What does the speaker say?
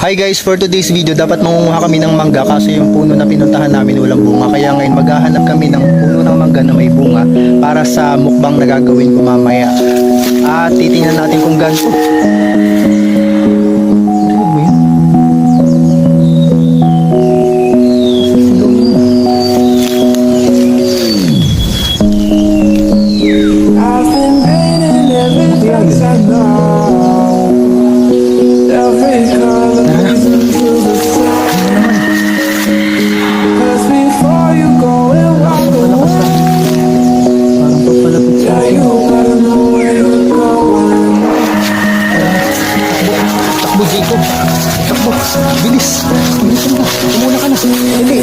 Hi guys, for today's video, dapat mangunguha kami ng mangga kasi yung puno na pinuntahan namin walang bunga. Kaya ngayon maghahanap kami ng puno ng mangga na may bunga para sa mukbang na gagawin ko mamaya. At titingnan natin kung ganito. Bilis! Bilisan mo! Umuna ka na! Hindi!